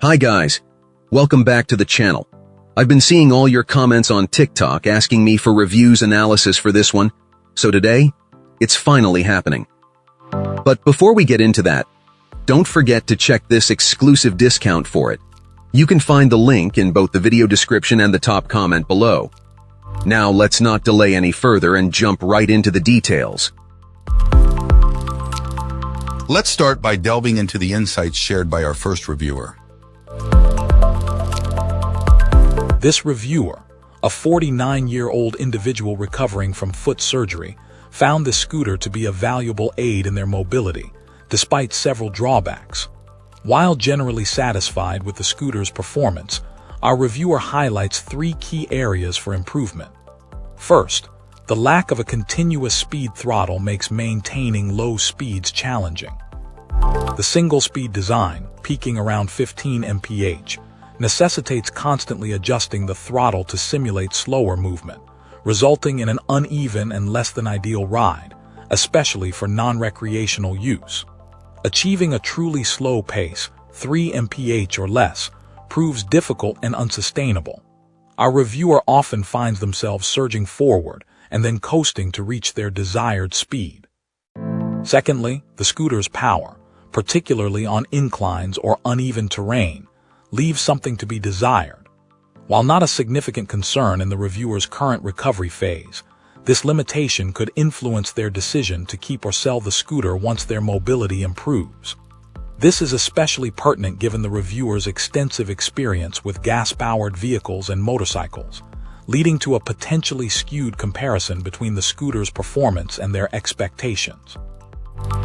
Hi guys, welcome back to the channel. I've been seeing all your comments on TikTok asking me for reviews analysis for this one, so today, it's finally happening. But before we get into that, don't forget to check this exclusive discount for it. You can find the link in both the video description and the top comment below. Now let's not delay any further and jump right into the details. Let's start by delving into the insights shared by our first reviewer. This reviewer, a 49-year-old individual recovering from foot surgery, found this scooter to be a valuable aid in their mobility, despite several drawbacks. While generally satisfied with the scooter's performance, our reviewer highlights 3 key areas for improvement. First, the lack of a continuous speed throttle makes maintaining low speeds challenging. The single-speed design, peaking around 15 mph, necessitates constantly adjusting the throttle to simulate slower movement, resulting in an uneven and less than ideal ride, especially for non-recreational use. Achieving a truly slow pace, 3 mph or less, proves difficult and unsustainable. Our reviewer often finds themselves surging forward and then coasting to reach their desired speed. Secondly, the scooter's power, particularly on inclines or uneven terrain, leaves something to be desired. While not a significant concern in the reviewer's current recovery phase, this limitation could influence their decision to keep or sell the scooter once their mobility improves. This is especially pertinent given the reviewer's extensive experience with gas-powered vehicles and motorcycles, leading to a potentially skewed comparison between the scooter's performance and their expectations.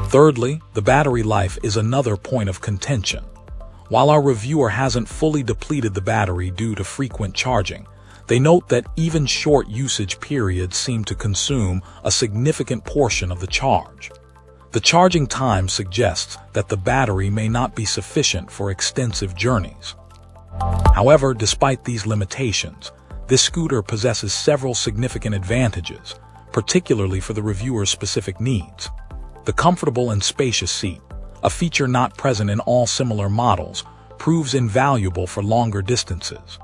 Thirdly, the battery life is another point of contention. While our reviewer hasn't fully depleted the battery due to frequent charging, they note that even short usage periods seem to consume a significant portion of the charge. The charging time suggests that the battery may not be sufficient for extensive journeys. However, despite these limitations, this scooter possesses several significant advantages, particularly for the reviewer's specific needs. The comfortable and spacious seat, a feature not present in all similar models, proves invaluable for longer distances.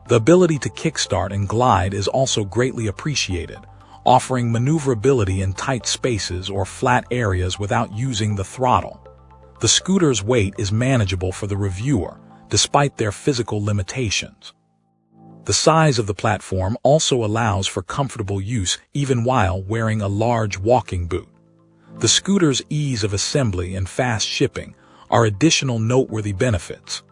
The ability to kickstart and glide is also greatly appreciated, offering maneuverability in tight spaces or flat areas without using the throttle. The scooter's weight is manageable for the reviewer, despite their physical limitations. The size of the platform also allows for comfortable use even while wearing a large walking boot. The scooter's ease of assembly and fast shipping are additional noteworthy benefits.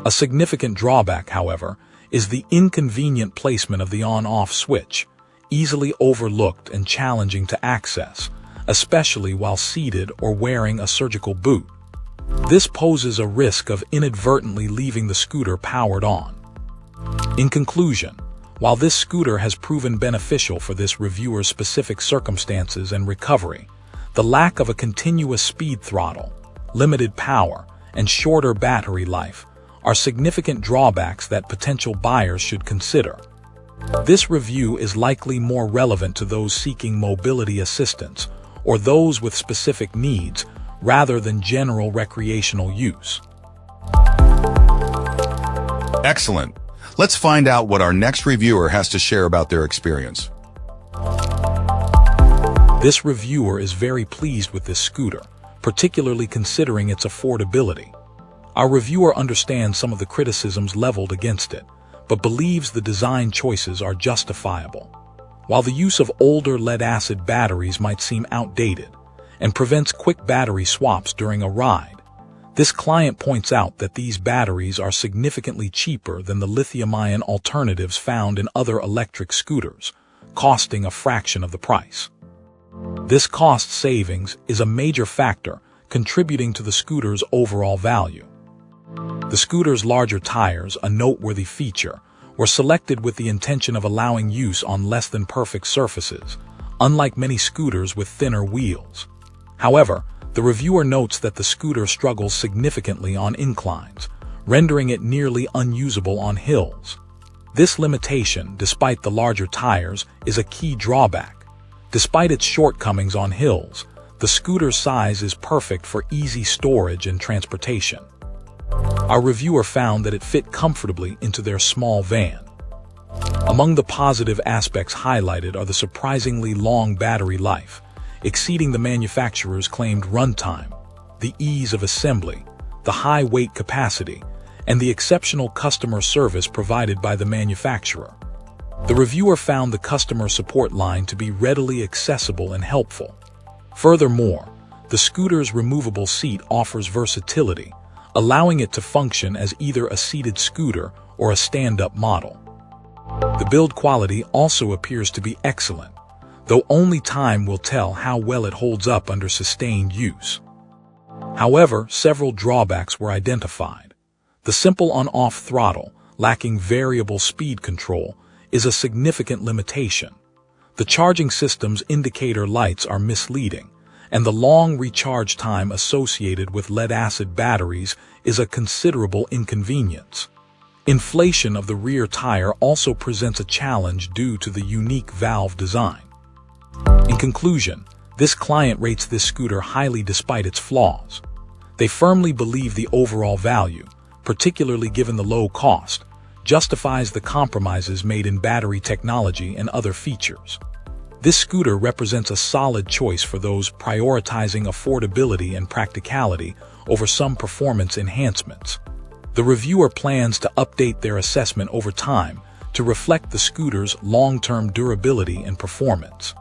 A significant drawback, however, is the inconvenient placement of the on-off switch, easily overlooked and challenging to access, especially while seated or wearing a surgical boot. This poses a risk of inadvertently leaving the scooter powered on. In conclusion, while this scooter has proven beneficial for this reviewer's specific circumstances and recovery, the lack of a continuous speed throttle, limited power, and shorter battery life are significant drawbacks that potential buyers should consider. This review is likely more relevant to those seeking mobility assistance or those with specific needs rather than general recreational use. Excellent. Let's find out what our next reviewer has to share about their experience. This reviewer is very pleased with this scooter, particularly considering its affordability. Our reviewer understands some of the criticisms leveled against it, but believes the design choices are justifiable. While the use of older lead-acid batteries might seem outdated and prevents quick battery swaps during a ride, this client points out that these batteries are significantly cheaper than the lithium-ion alternatives found in other electric scooters, costing a fraction of the price. This cost savings is a major factor contributing to the scooter's overall value. The scooter's larger tires, a noteworthy feature, were selected with the intention of allowing use on less than perfect surfaces, unlike many scooters with thinner wheels. However, the reviewer notes that the scooter struggles significantly on inclines, rendering it nearly unusable on hills. This limitation, despite the larger tires, is a key drawback. Despite its shortcomings on hills, the scooter's size is perfect for easy storage and transportation. Our reviewer found that it fit comfortably into their small van. Among the positive aspects highlighted are the surprisingly long battery life, exceeding the manufacturer's claimed runtime, the ease of assembly, the high weight capacity, and the exceptional customer service provided by the manufacturer. The reviewer found the customer support line to be readily accessible and helpful. Furthermore, the scooter's removable seat offers versatility, allowing it to function as either a seated scooter or a stand-up model. The build quality also appears to be excellent, though only time will tell how well it holds up under sustained use. However, several drawbacks were identified. The simple on-off throttle, lacking variable speed control, is a significant limitation. The charging system's indicator lights are misleading, and the long recharge time associated with lead-acid batteries is a considerable inconvenience. Inflation of the rear tire also presents a challenge due to the unique valve design. In conclusion, this client rates this scooter highly despite its flaws. They firmly believe the overall value, particularly given the low cost, justifies the compromises made in battery technology and other features. This scooter represents a solid choice for those prioritizing affordability and practicality over some performance enhancements. The reviewer plans to update their assessment over time to reflect the scooter's long-term durability and performance.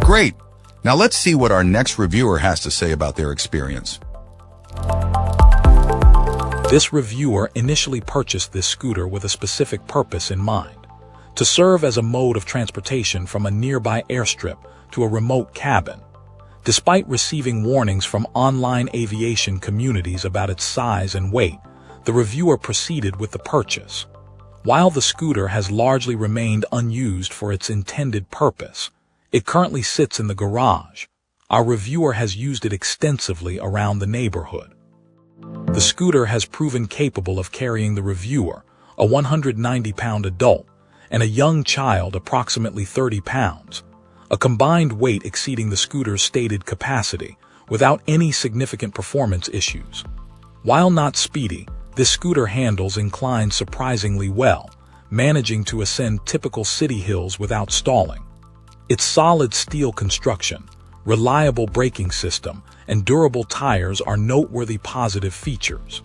Great! Now let's see what our next reviewer has to say about their experience. This reviewer initially purchased this scooter with a specific purpose in mind: to serve as a mode of transportation from a nearby airstrip to a remote cabin. Despite receiving warnings from online aviation communities about its size and weight, the reviewer proceeded with the purchase. While the scooter has largely remained unused for its intended purpose, it currently sits in the garage. Our reviewer has used it extensively around the neighborhood. The scooter has proven capable of carrying the reviewer, a 190-pound adult, and a young child approximately 30 pounds, a combined weight exceeding the scooter's stated capacity, without any significant performance issues. While not speedy, this scooter handles incline surprisingly well, managing to ascend typical city hills without stalling. Its solid steel construction, reliable braking system, and durable tires are noteworthy positive features.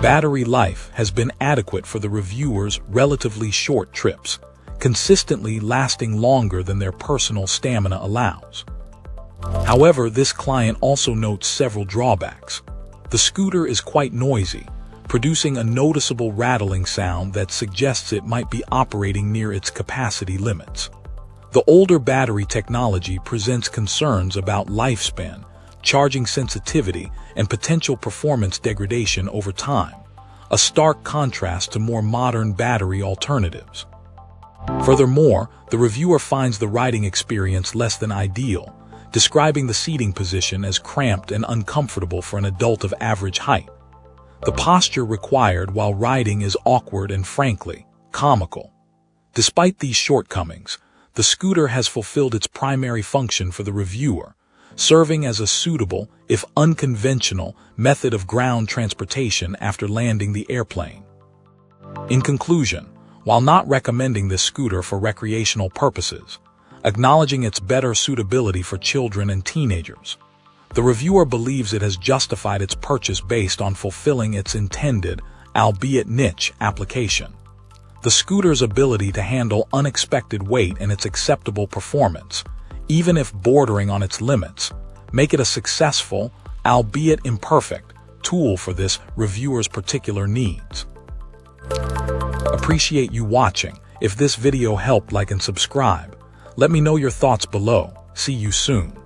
Battery life has been adequate for the reviewer's relatively short trips, consistently lasting longer than their personal stamina allows. However, this client also notes several drawbacks. The scooter is quite noisy, producing a noticeable rattling sound that suggests it might be operating near its capacity limits. The older battery technology presents concerns about lifespan, charging sensitivity, and potential performance degradation over time, a stark contrast to more modern battery alternatives. Furthermore, the reviewer finds the riding experience less than ideal, describing the seating position as cramped and uncomfortable for an adult of average height. The posture required while riding is awkward and, frankly, comical. Despite these shortcomings, the scooter has fulfilled its primary function for the reviewer, serving as a suitable, if unconventional, method of ground transportation after landing the airplane. In conclusion, while not recommending this scooter for recreational purposes, acknowledging its better suitability for children and teenagers, the reviewer believes it has justified its purchase based on fulfilling its intended, albeit niche, application. The scooter's ability to handle unexpected weight and its acceptable performance, even if bordering on its limits, make it a successful, albeit imperfect, tool for this reviewer's particular needs. Appreciate you watching. If this video helped, like and subscribe. Let me know your thoughts below. See you soon.